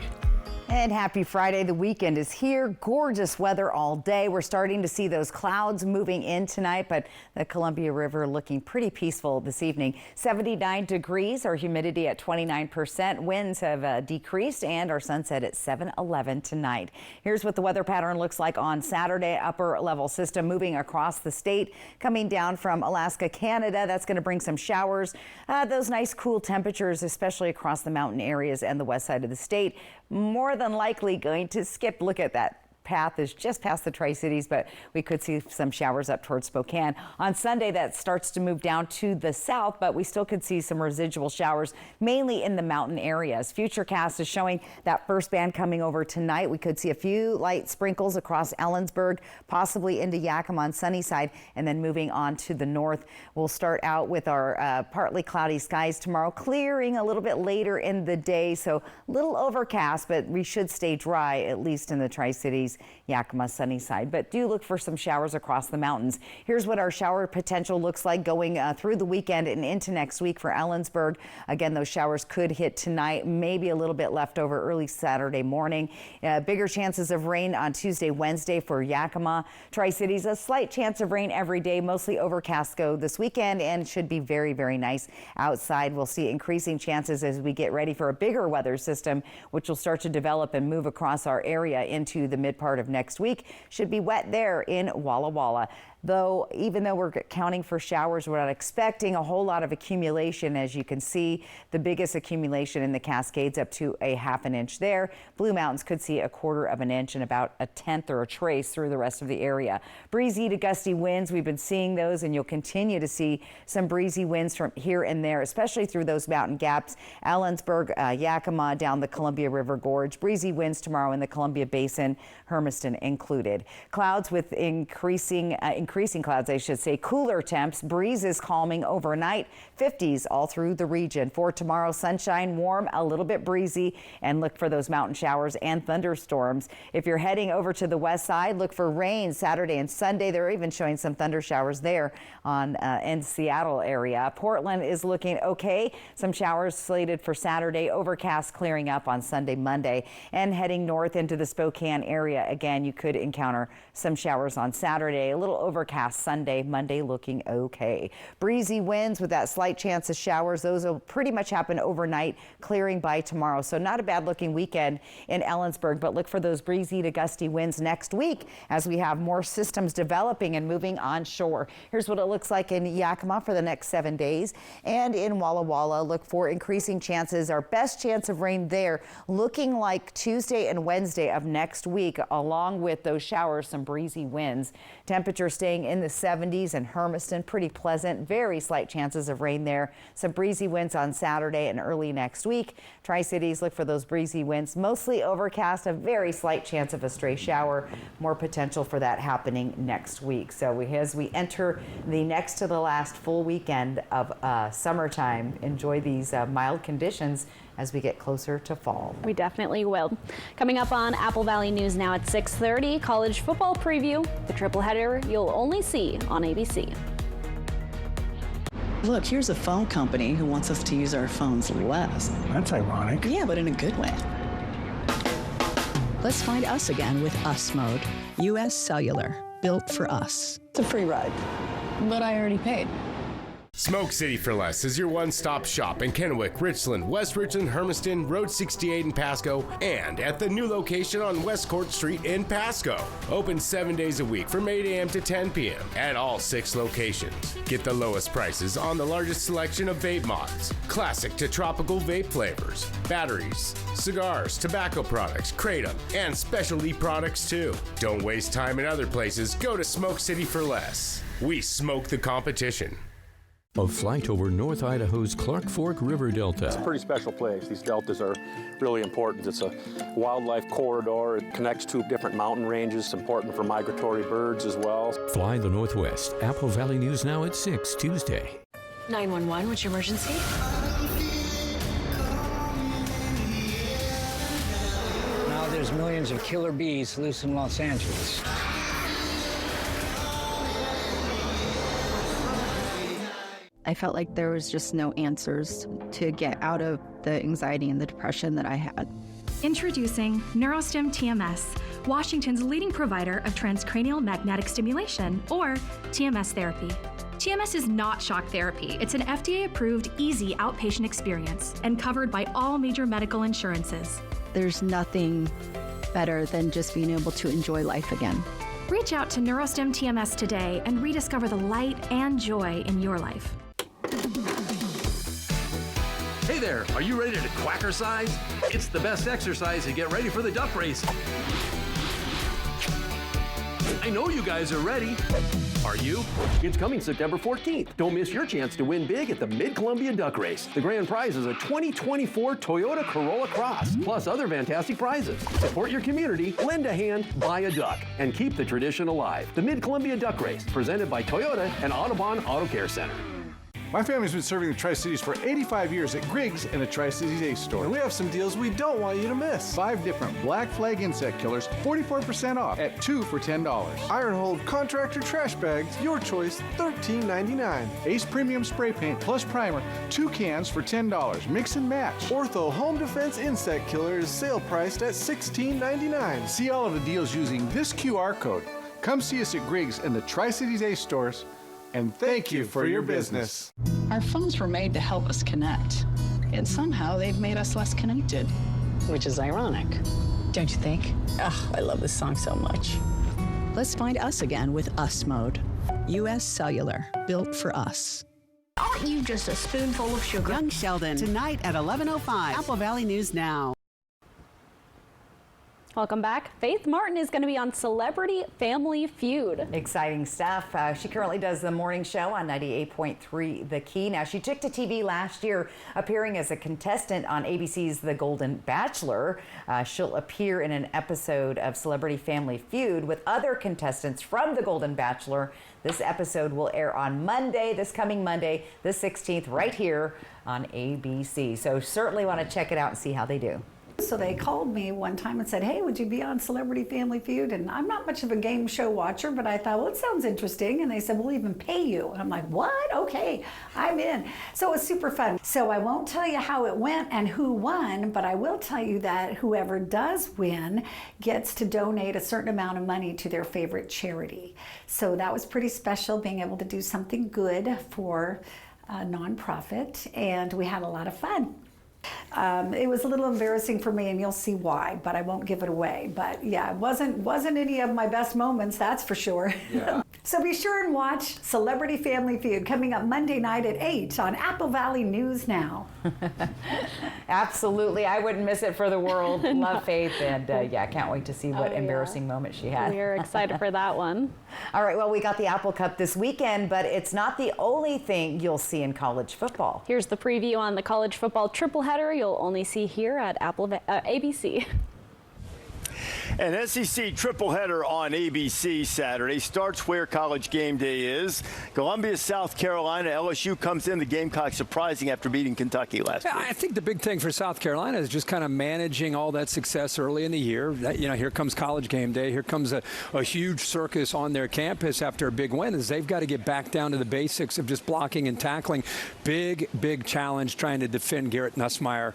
And happy Friday. The weekend is here. Gorgeous weather all day. We're starting to see those clouds moving in tonight, but the Columbia River looking pretty peaceful this evening. 79 degrees, our humidity at 29%. Winds have decreased, and our sunset at 7:11 tonight. Here's what the weather pattern looks like on Saturday. Upper level system moving across the state, coming down from Alaska, Canada. That's going to bring some showers. Those nice cool temperatures, especially across the mountain areas and the west side of the state. More than likely going to skip. Look at that path is just past the Tri-Cities, but we could see some showers up towards Spokane. On Sunday, that starts to move down to the south, but we still could see some residual showers, mainly in the mountain areas. Futurecast is showing that first band coming over tonight. We could see a few light sprinkles across Ellensburg, possibly into Yakima on Sunnyside, and then moving on to the north. We'll start out with our partly cloudy skies tomorrow, clearing a little bit later in the day, so a little overcast, but we should stay dry, at least in the Tri-Cities, Yakima, Sunnyside. But do look for some showers across the mountains. Here's what our shower potential looks like going through the weekend and into next week for Ellensburg. Again, those showers could hit tonight, maybe a little bit left over early Saturday morning. Bigger chances of rain on Tuesday, Wednesday for Yakima. Tri-Cities, a slight chance of rain every day, mostly overcast go this weekend, and should be very, very nice outside. We'll see increasing chances as we get ready for a bigger weather system, which will start to develop and move across our area into the mid part of next week. Should be wet there in Walla Walla. Though, even though we're counting for showers, we're not expecting a whole lot of accumulation. As you can see, the biggest accumulation in the Cascades up to a ½ an inch there. Blue Mountains could see a ¼ of an inch and about a tenth or a trace through the rest of the area. Breezy to gusty winds, we've been seeing those, and you'll continue to see some breezy winds from here and there, especially through those mountain gaps. Ellensburg, Yakima, down the Columbia River Gorge. Breezy winds tomorrow in the Columbia Basin, Hermiston included. Clouds with increasing clouds, I should say. Cooler temps. Breeze is calming overnight. 50s all through the region. For tomorrow, sunshine, warm, a little bit breezy, and look for those mountain showers and thunderstorms. If you're heading over to the west side, look for rain Saturday and Sunday. They're even showing some thunder showers there on in Seattle area. Portland is looking okay. Some showers slated for Saturday. Overcast clearing up on Sunday, Monday. And heading north into the Spokane area, again, you could encounter some showers on Saturday. A little overcast Sunday, Monday looking okay. Breezy winds with that slight chance of showers. Those will pretty much happen overnight, clearing by tomorrow. So not a bad looking weekend in Ellensburg, but look for those breezy to gusty winds next week as we have more systems developing and moving onshore. Here's what it looks like in Yakima for the next 7 days. And in Walla Walla, look for increasing chances. Our best chance of rain there looking like Tuesday and Wednesday of next week, along with those showers, some breezy winds. Temperature staying in the 70s in Hermiston, pretty pleasant. Very slight chances of rain there. Some breezy winds on Saturday and early next week. Tri-Cities, look for those breezy winds. Mostly overcast, a very slight chance of a stray shower. More potential for that happening next week. So as we enter the next to the last full weekend of summertime, enjoy these mild conditions as we get closer to fall. We definitely will. Coming up on Apple Valley News now at 6:30, college football preview, the triple header you'll only see on ABC. Look, here's a phone company who wants us to use our phones less. That's ironic. Yeah, but in a good way. Let's find us again with Us Mode. U.S. Cellular, built for us. It's a free ride. But I already paid. Smoke City for Less is your one-stop shop in Kennewick, Richland, West Richland, Hermiston, Road 68 in Pasco, and at the new location on West Court Street in Pasco. Open 7 days a week from 8 a.m. to 10 p.m. at all 6 locations. Get the lowest prices on the largest selection of vape mods, classic to tropical vape flavors, batteries, cigars, tobacco products, kratom, and specialty products too. Don't waste time in other places. Go to Smoke City for Less. We smoke the competition. A flight over North Idaho's Clark Fork River Delta. It's a pretty special place. These deltas are really important. It's a wildlife corridor. It connects 2 different mountain ranges. It's important for migratory birds as well. Fly the Northwest. Apple Valley News now at 6 Tuesday. 911, what's your emergency? Now there's millions of killer bees loose in Los Angeles. I felt like there was just no answers to get out of the anxiety and the depression that I had. Introducing NeuroStim TMS, Washington's leading provider of transcranial magnetic stimulation, or TMS therapy. TMS is not shock therapy. It's an FDA-approved, easy outpatient experience and covered by all major medical insurances. There's nothing better than just being able to enjoy life again. Reach out to NeuroStim TMS today and rediscover the light and joy in your life. Hey there, are you ready to quackercise? It's the best exercise to get ready for the duck race. I know you guys are ready. Are you? It's coming September 14th. Don't miss your chance to win big at the Mid-Columbia Duck Race. The grand prize is a 2024 Toyota Corolla Cross, plus other fantastic prizes. Support your community, lend a hand, buy a duck, and keep the tradition alive. The Mid-Columbia Duck Race, presented by Toyota and Audubon Auto Care Center. My family's been serving the Tri-Cities for 85 years at Griggs and the Tri-Cities Ace Store. And we have some deals we don't want you to miss. 5 different black flag insect killers, 44% off at 2 for $10. Iron Hold contractor trash bags, your choice, $13.99. Ace Premium Spray Paint plus Primer, 2 cans for $10. Mix and match. Ortho Home Defense Insect Killer is sale priced at $16.99. See all of the deals using this QR code. Come see us at Griggs and the Tri-Cities Ace stores. And thank you for your business. Our phones were made to help us connect, and somehow they've made us less connected. Which is ironic, don't you think? Oh, I love this song so much. Let's find us again with Us Mode. U.S. Cellular, built for us. Aren't you just a spoonful of sugar? Young Sheldon, tonight at 11:05. Apple Valley News Now. Welcome back. Faith Martin is going to be on Celebrity Family Feud. Exciting stuff. She currently does the morning show on 98.3 The Key. Now, she took to TV last year, appearing as a contestant on ABC's The Golden Bachelor. She'll appear in an episode of Celebrity Family Feud with other contestants from The Golden Bachelor. This episode will air on Monday, this coming Monday, the 16th, right here on ABC. So certainly want to check it out and see how they do. So they called me one time and said, hey, would you be on Celebrity Family Feud? And I'm not much of a game show watcher, but I thought, well, it sounds interesting. And they said, we'll even pay you. And I'm like, what? Okay, I'm in. So it was super fun. So I won't tell you how it went and who won, but I will tell you that whoever does win gets to donate a certain amount of money to their favorite charity. So that was pretty special, being able to do something good for a nonprofit. And we had a lot of fun. It was a little embarrassing for me, and you'll see why, but I won't give it away. But yeah, it wasn't any of my best moments, that's for sure. Yeah. So be sure and watch Celebrity Family Feud coming up Monday night at 8 on Apple Valley News Now. Absolutely. I wouldn't miss it for the world. Love Faith, and yeah, can't wait to see what embarrassing moment she had. We're excited for that one. All right, well, we got the Apple Cup this weekend, but it's not the only thing you'll see in college football. Here's the preview on the college football triple header you'll only see here at ABC. An SEC triple header on ABC Saturday starts where College Game Day is. Columbia, South Carolina. LSU comes in. The Gamecocks surprising after beating Kentucky last week. I think the big thing for South Carolina is just kind of managing all that success early in the year. Here comes College Game Day. Here comes a huge circus on their campus after a big win. Is they've got to get back down to the basics of just blocking and tackling. Big challenge trying to defend Garrett Nussmeier.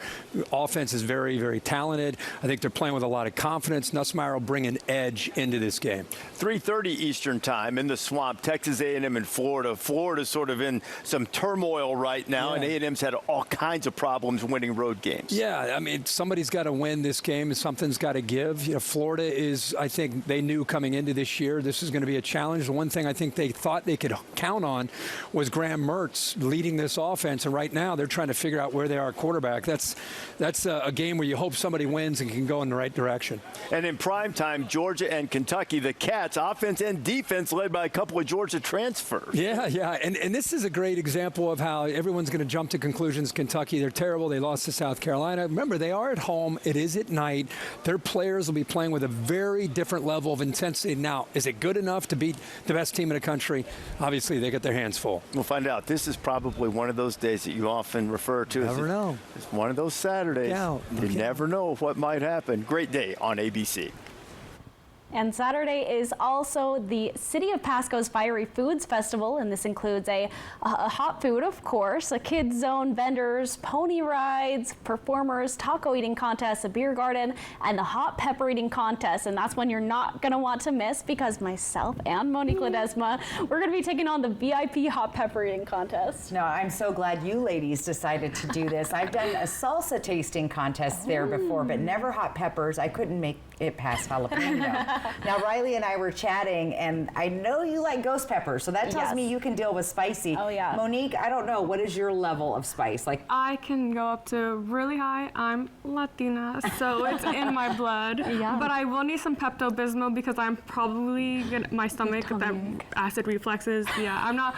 Offense is very, very talented. I think they're playing with a lot of confidence. Nussmeier will bring an edge into this game. 3:30 Eastern time in the Swamp, Texas A&M and Florida. Florida's sort of in some turmoil right now, and A&M's had all kinds of problems winning road games. Yeah, I mean, somebody's got to win this game. Something's got to give. Florida is, I think, they knew coming into this year this is going to be a challenge. The one thing I think they thought they could count on was Graham Mertz leading this offense, and right now they're trying to figure out where they are at quarterback. That's a game where you hope somebody wins and can go in the right direction. And in prime time, Georgia and Kentucky, the Cats, offense and defense led by a couple of Georgia transfers. Yeah. And this is a great example of how everyone's going to jump to conclusions. Kentucky, they're terrible. They lost to South Carolina. Remember, they are at home. It is at night. Their players will be playing with a very different level of intensity. Now, is it good enough to beat the best team in the country? Obviously, they get their hands full. We'll find out. This is probably one of those days that you often refer to. Never know. It's one of those Saturdays. Yeah, you never know what might happen. Great day on ABC. And Saturday is also the City of Pasco's Fiery Foods Festival, and this includes a hot food, of course, a kids zone, vendors, pony rides, performers, taco eating contests, a beer garden, and the hot pepper eating contest. And that's one you're not going to want to miss, because myself and Monique Ledesma, we're going to be taking on the VIP hot pepper eating contest. No, I'm so glad you ladies decided to do this. I've done a salsa tasting contest there before, but never hot peppers. I couldn't make it passed jalapeno. Now, Riley and I were chatting, and I know you like ghost pepper, so that tells me you can deal with spicy. Oh, yeah. Monique, I don't know. What is your level of spice? Like, I can go up to really high. I'm Latina, so it's in my blood. Yeah. But I will need some Pepto-Bismol because I'm probably my stomach, that acid reflexes. Yeah, I'm not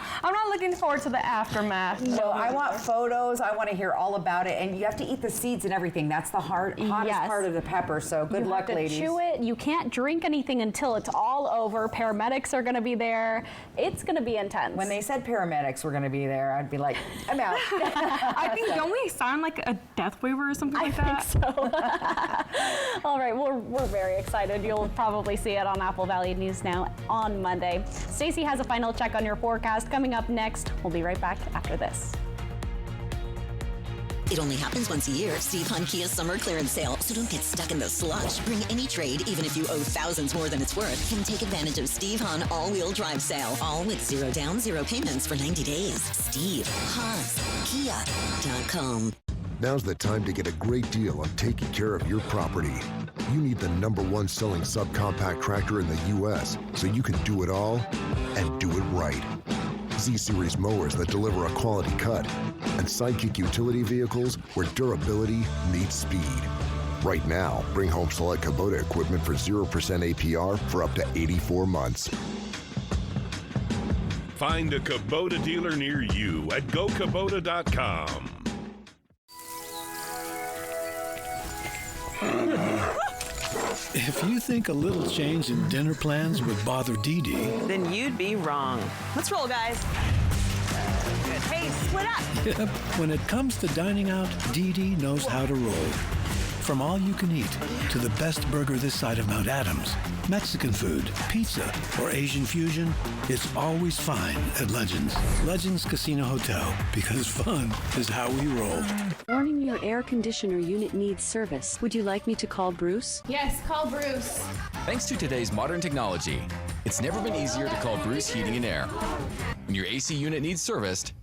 looking forward to the aftermath. No, I want photos. I want to hear all about it. And you have to eat the seeds and everything. That's the hottest part of the pepper. So good luck, ladies. Chew it. You can't drink anything until it's all over. Paramedics are going to be there. It's going to be intense. When they said paramedics were going to be there, I'd be like, I'm out. I think, don't we sign like a death waiver or something like that? I think so. All right, we're very excited. You'll probably see it on Apple Valley News Now on Monday. Stacey has a final check on your forecast coming up next. We'll be right back after this. It only happens once a year. Steve Hunt Kia's summer clearance sale. So don't get stuck in the slush. Bring any trade, even if you owe thousands more than it's worth. Can take advantage of Steve Hunt all-wheel drive sale. All with 0 down, 0 payments for 90 days. Steve Hunt Kia.com. Now's the time to get a great deal on taking care of your property. You need the #1 selling subcompact tractor in the U.S. so you can do it all and do it right. Z-Series mowers that deliver a quality cut, and Sidekick utility vehicles where durability meets speed. Right now, bring home select Kubota equipment for 0% APR for up to 84 months. Find a Kubota dealer near you at gokubota.com. If you think a little change in dinner plans would bother Dee Dee, then you'd be wrong. Let's roll, guys. Good. Hey, split up. yep, when it comes to dining out, Dee Dee knows how to roll. From all you can eat to the best burger this side of Mount Adams, Mexican food, pizza, or Asian fusion, it's always fine at Legends. Legends Casino Hotel, because fun is how we roll. Warning, your air conditioner unit needs service. Would you like me to call Bruce? Yes, call Bruce. Thanks to today's modern technology, it's never been easier to call Bruce Heating and Air. When your AC unit needs serviced,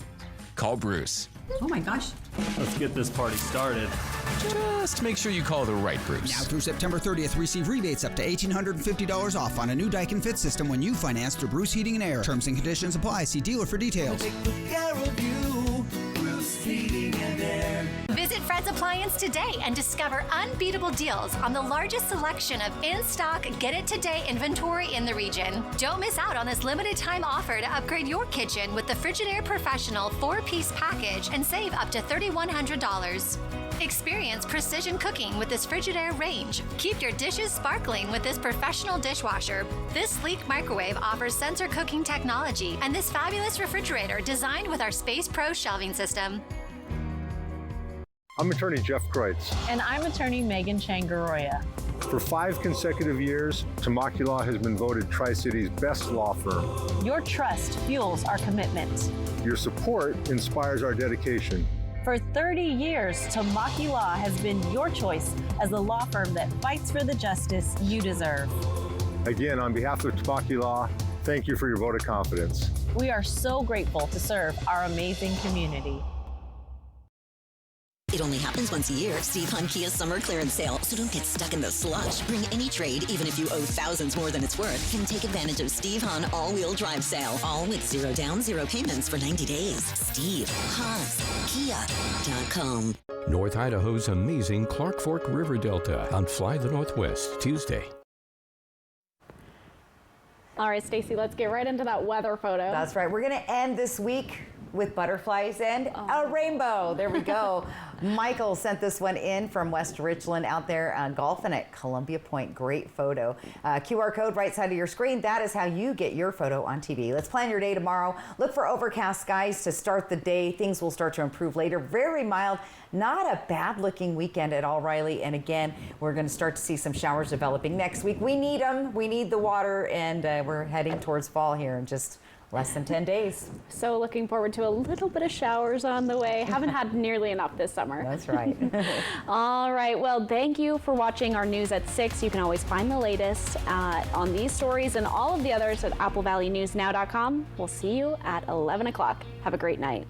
call Bruce. Oh my gosh. Let's get this party started. Just make sure you call the right Bruce. Now through September 30th, receive rebates up to $1,850 off on a new Daikin Fit system when you finance through Bruce Heating and Air. Terms and conditions apply. See dealer for details. Take good care of you, Bruce Heating and Air. Visit Fred's Appliance today and discover unbeatable deals on the largest selection of in-stock, get-it-today inventory in the region. Don't miss out on this limited-time offer to upgrade your kitchen with the Frigidaire Professional 4-piece package and save up to $3,100. Experience precision cooking with this Frigidaire range. Keep your dishes sparkling with this professional dishwasher. This sleek microwave offers sensor cooking technology, and this fabulous refrigerator designed with our Space Pro shelving system. I'm attorney Jeff Kreutz. And I'm attorney Megan Changaroya. For 5 consecutive years, Tamaki Law has been voted Tri-City's best law firm. Your trust fuels our commitment. Your support inspires our dedication. For 30 years, Tamaki Law has been your choice as the law firm that fights for the justice you deserve. Again, on behalf of Tamaki Law, thank you for your vote of confidence. We are so grateful to serve our amazing community. It only happens once a year. Steve Hunt Kia's summer clearance sale. So don't get stuck in the slush. Bring any trade, even if you owe thousands more than it's worth. Can take advantage of Steve Hunt all-wheel drive sale. All with 0 down, 0 payments for 90 days. Steve Hunt Kia.com. North Idaho's amazing Clark Fork River Delta on Fly the Northwest, Tuesday. All right, Stacey, let's get right into that weather photo. That's right. We're going to end this week with butterflies and a rainbow. There we go. Michael sent this one in from West Richland out there golfing at Columbia Point. Great photo. QR code right side of your screen. That is how you get your photo on TV. Let's plan your day tomorrow. Look for overcast skies to start the day. Things will start to improve later. Very mild. Not a bad looking weekend at all, Riley. And again, we're going to start to see some showers developing next week. We need them. We need the water. And we're heading towards fall here in just less than 10 days. So looking forward to a little bit of showers on the way. Haven't had nearly enough this summer. That's right. All right. Well, thank you for watching our news at 6. You can always find the latest on these stories and all of the others at applevalleyNewsNow.com. We'll see you at 11 o'clock. Have a great night.